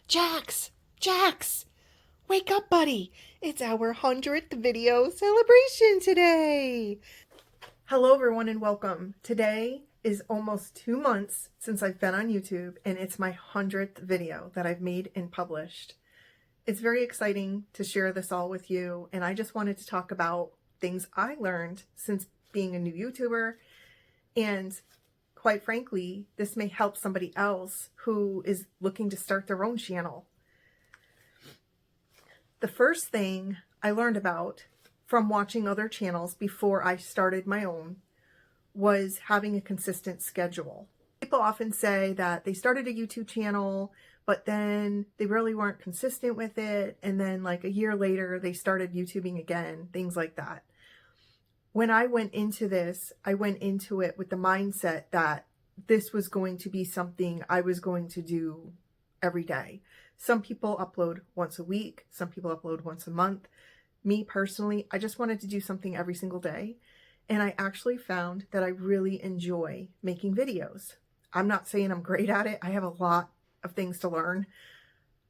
Jax! Jax! Wake up, buddy! It's our 100th video celebration today! Hello, everyone, and welcome. Today is almost 2 months since I've been on YouTube, and it's my 100th video that I've made and published. It's very exciting to share this all with you, and I just wanted to talk about things I learned since being a new YouTuber, and quite frankly, this may help somebody else who is looking to start their own channel. The first thing I learned about from watching other channels before I started my own was having a consistent schedule. People often say that they started a YouTube channel, but then they really weren't consistent with it, and then like a year later they started YouTubing again, things like that. When I went into this, I went into it with the mindset that this was going to be something I was going to do every day. Some people upload once a week, some people upload once a month. Me personally, I just wanted to do something every single day. And I actually found that I really enjoy making videos. I'm not saying I'm great at it. I have a lot of things to learn.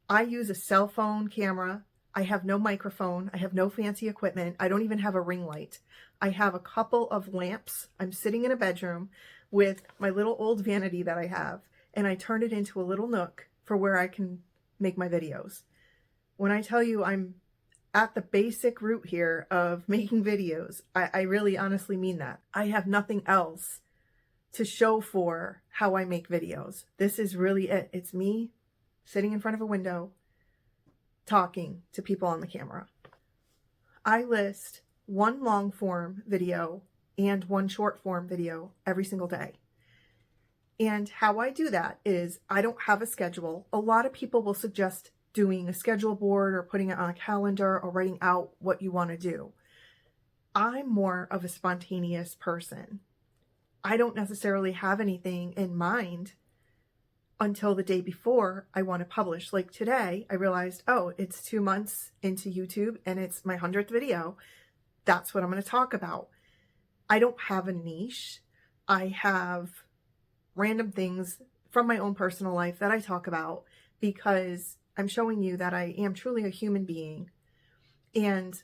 I use a cell phone camera. I have no microphone. I have no fancy equipment. I don't even have a ring light. I have a couple of lamps. I'm sitting in a bedroom with my little old vanity that I have, and I turned it into a little nook for where I can make my videos. When I tell you I'm at the basic root here of making videos, I really honestly mean that. I have nothing else to show for how I make videos. This is really it. It's me sitting in front of a window talking to people on the camera. I list one long form video and one short form video every single day. And how I do that is I don't have a schedule. A lot of people will suggest doing a schedule board or putting it on a calendar or writing out what you want to do. I'm more of a spontaneous person. I don't necessarily have anything in mind until the day before I want to publish. Like today, I realized, oh, it's 2 months into YouTube and it's my 100th video. That's what I'm going to talk about. I don't have a niche. I have random things from my own personal life that I talk about because I'm showing you that I am truly a human being. And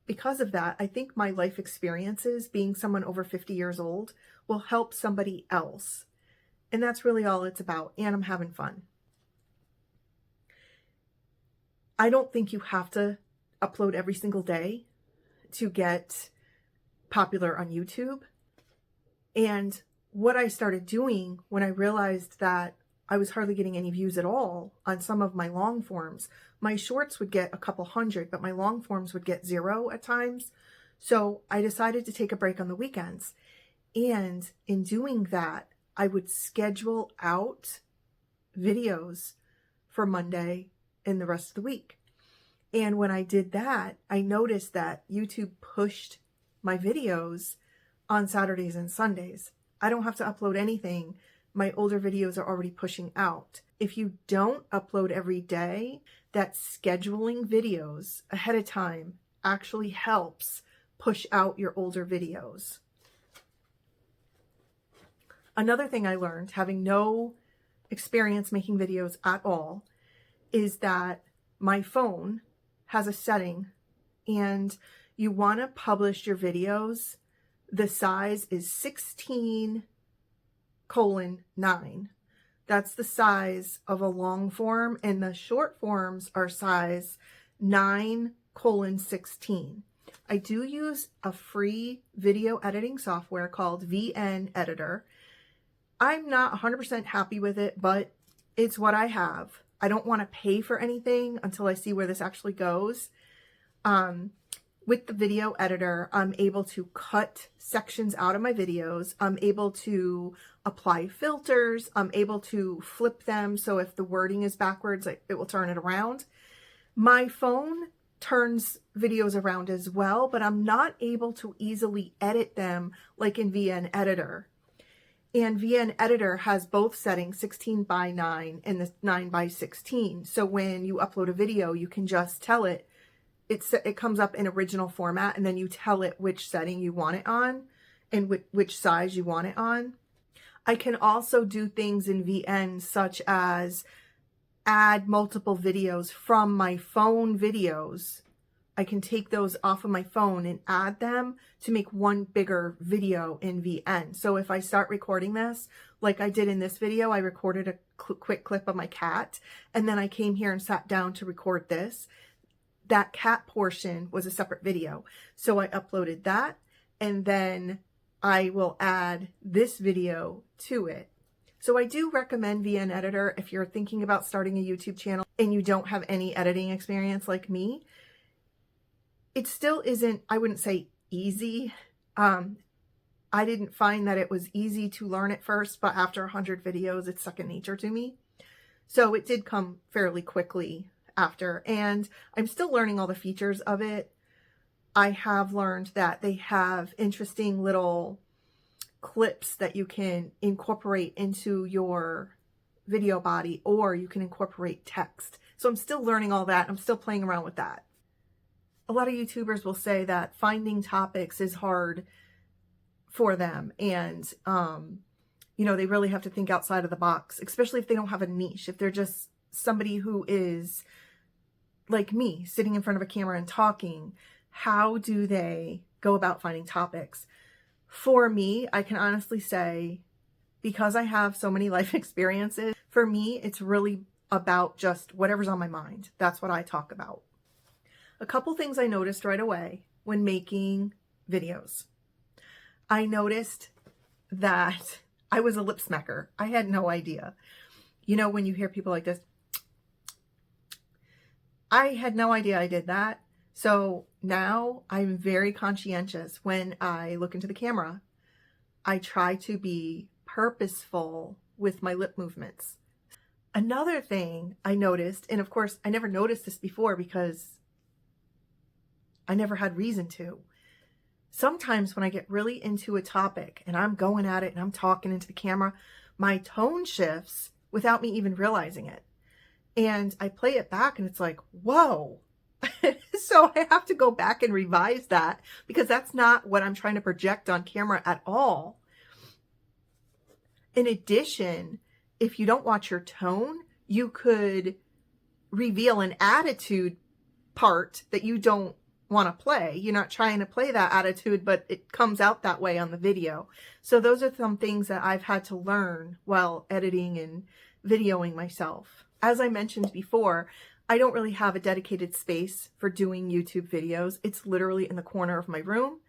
because of that, I think my life experiences, being someone over 50 years old, will help somebody else. And that's really all it's about. And I'm having fun. I don't think you have to upload every single day to get popular on YouTube. And what I started doing when I realized that I was hardly getting any views at all on some of my long forms, my shorts would get a couple hundred, but my long forms would get 0 at times. So I decided to take a break on the weekends. And in doing that, I would schedule out videos for Monday and the rest of the week. And when I did that, I noticed that YouTube pushed my videos on Saturdays and Sundays. I don't have to upload anything. My older videos are already pushing out. If you don't upload every day, that scheduling videos ahead of time actually helps push out your older videos. Another thing I learned, having no experience making videos at all, is that my phone has a setting and you want to publish your videos. The size is 16:9. That's the size of a long form, and the short forms are size 9:16. I do use a free video editing software called VN Editor. I'm not 100% happy with it, but it's what I have. I don't want to pay for anything until I see where this actually goes. With the video editor, I'm able to cut sections out of my videos. I'm able to apply filters. I'm able to flip them. So if the wording is backwards, it will turn it around. My phone turns videos around as well, but I'm not able to easily edit them like in VN Editor. And VN Editor has both settings, 16:9 and the 9:16. So when you upload a video, you can just tell it, it comes up in original format, and then you tell it which setting you want it on and which size you want it on. I can also do things in VN such as add multiple videos from my phone videos. I can take those off of my phone and add them to make one bigger video in VN. So if I start recording this, like I did in this video, I recorded a quick clip of my cat, and then I came here and sat down to record this. That cat portion was a separate video. So I uploaded that, and then I will add this video to it. So I do recommend VN Editor if you're thinking about starting a YouTube channel and you don't have any editing experience like me. It still isn't, I wouldn't say easy. I didn't find that it was easy to learn at first, but after 100 videos, it's second nature to me. So it did come fairly quickly after, and I'm still learning all the features of it. I have learned that they have interesting little clips that you can incorporate into your video body, or you can incorporate text. So I'm still learning all that. I'm still playing around with that. A lot of YouTubers will say that finding topics is hard for them, and you know, they really have to think outside of the box, especially if they don't have a niche. If they're just somebody who is like me, sitting in front of a camera and talking, how do they go about finding topics? For me, I can honestly say, because I have so many life experiences, for me, it's really about just whatever's on my mind. That's what I talk about. A couple things I noticed right away when making videos. I noticed that I was a lip smacker. I had no idea. You know, when you hear people like this, I had no idea I did that. So now I'm very conscientious when I look into the camera. I try to be purposeful with my lip movements. Another thing I noticed, and of course I never noticed this before because I never had reason to. Sometimes when I get really into a topic and I'm going at it and I'm talking into the camera, my tone shifts without me even realizing it. And I play it back and it's like, whoa. So I have to go back and revise that, because that's not what I'm trying to project on camera at all. In addition, if you don't watch your tone, you could reveal an attitude part that you don't want to play. You're not trying to play that attitude, but it comes out that way on the video. So those are some things that I've had to learn while editing and videoing myself. As I mentioned before, I don't really have a dedicated space for doing YouTube videos. It's literally in the corner of my room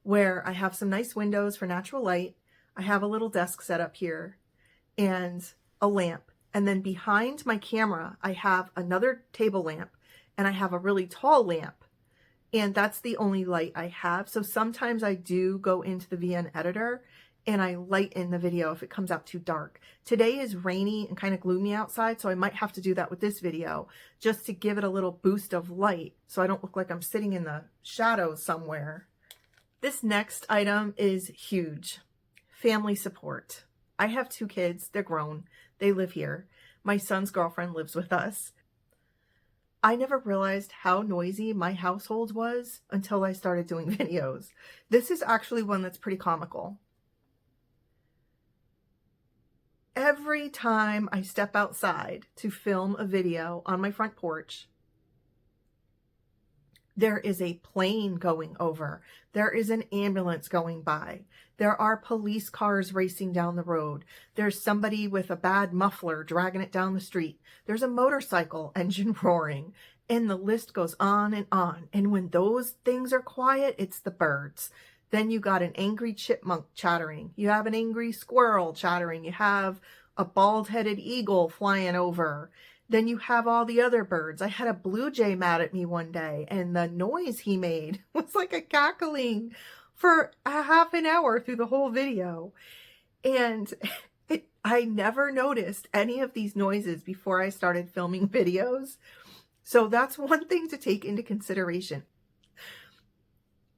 where I have some nice windows for natural light. I have a little desk set up here and a lamp. And then behind my camera, I have another table lamp, and I have a really tall lamp. And that's the only light I have. So sometimes I do go into the VN editor and I lighten the video if it comes out too dark. Today is rainy and kind of gloomy outside, so I might have to do that with this video just to give it a little boost of light so I don't look like I'm sitting in the shadows somewhere. This next item is huge. Family support. I have 2 kids. They're grown. They live here. My son's girlfriend lives with us. I never realized how noisy my household was until I started doing videos. This is actually one that's pretty comical. Every time I step outside to film a video on my front porch, there is a plane going over. There is an ambulance going by. There are police cars racing down the road. There's somebody with a bad muffler dragging it down the street. There's a motorcycle engine roaring. And the list goes on and on. And when those things are quiet, it's the birds. Then you got an angry chipmunk chattering. You have an angry squirrel chattering. You have a bald-headed eagle flying over. Then you have all the other birds. I had a blue jay mad at me one day, and the noise he made was like a cackling for a half an hour through the whole video. And I never noticed any of these noises before I started filming videos. So that's one thing to take into consideration.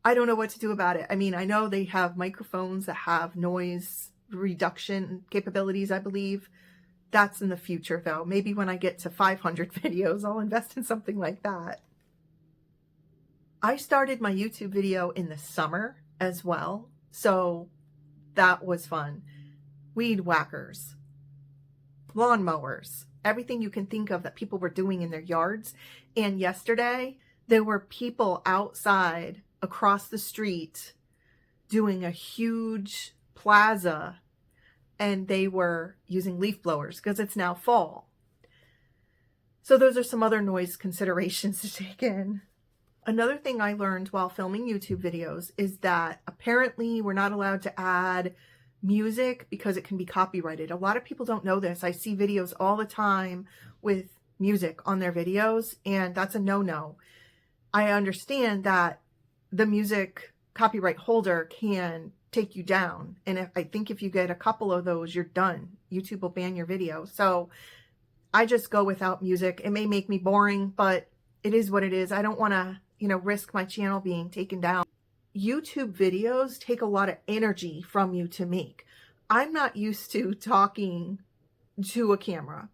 I don't know what to do about it. I mean, I know they have microphones that have noise reduction capabilities, I believe. That's in the future, though. Maybe when I get to 500 videos, I'll invest in something like that. I started my YouTube video in the summer as well, so that was fun. Weed whackers, lawnmowers, everything you can think of that people were doing in their yards. And yesterday, there were people outside across the street doing a huge plaza, and they were using leaf blowers because it's now fall. So those are some other noise considerations to take in. Another thing I learned while filming YouTube videos is that apparently we're not allowed to add music because it can be copyrighted. A lot of people don't know this. I see videos all the time with music on their videos, and that's a no-no. I understand that the music copyright holder can take you down, and I think if you get a couple of those, you're done. YouTube will ban your video. So I just go without music. It may make me boring, but it is what it is. I don't want to, risk my channel being taken down. YouTube videos take a lot of energy from you to make. I'm not used to talking to a camera.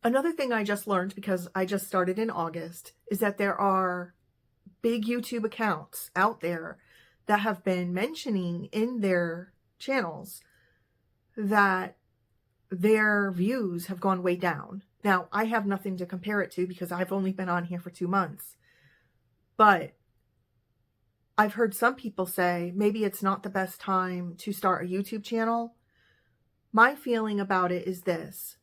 Another thing I just learned, because I just started in August, is that there are big YouTube accounts out there that have been mentioning in their channels that their views have gone way down. Now, I have nothing to compare it to because I've only been on here for 2 months. But I've heard some people say maybe it's not the best time to start a YouTube channel. My feeling about it is this.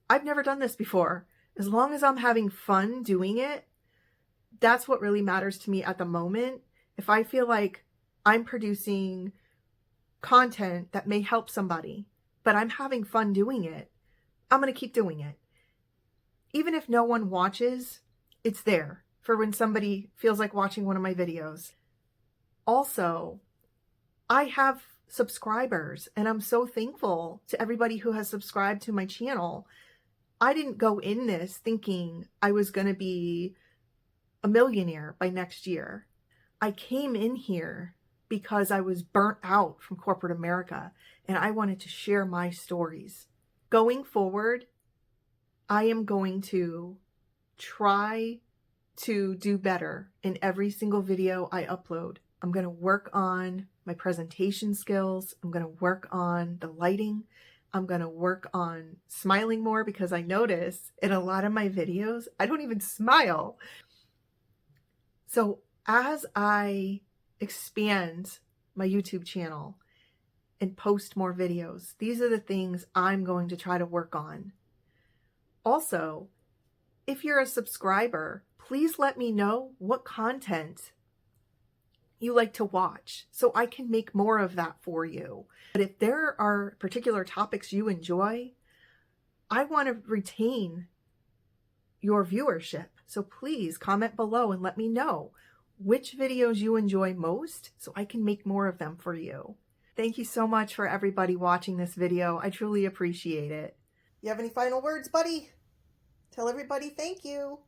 I've never done this before. As long as I'm having fun doing it, that's what really matters to me at the moment. If I feel like I'm producing content that may help somebody, but I'm having fun doing it, I'm going to keep doing it. Even if no one watches, it's there for when somebody feels like watching one of my videos. Also, I have subscribers, and I'm so thankful to everybody who has subscribed to my channel. I didn't go in this thinking I was going to be a millionaire by next year. I came in here because I was burnt out from corporate America, and I wanted to share my stories. Going forward, I am going to try to do better in every single video I upload. I'm going to work on my presentation skills. I'm going to work on the lighting. I'm going to work on smiling more, because I notice in a lot of my videos, I don't even smile. So as I expand my YouTube channel and post more videos, these are the things I'm going to try to work on. Also, if you're a subscriber, please let me know what content you like to watch so I can make more of that for you. But if there are particular topics you enjoy, I want to retain your viewership. So please comment below and let me know which videos you enjoy most so I can make more of them for you. Thank you so much for everybody watching this video. I truly appreciate it. You have any final words, buddy? Tell everybody thank you.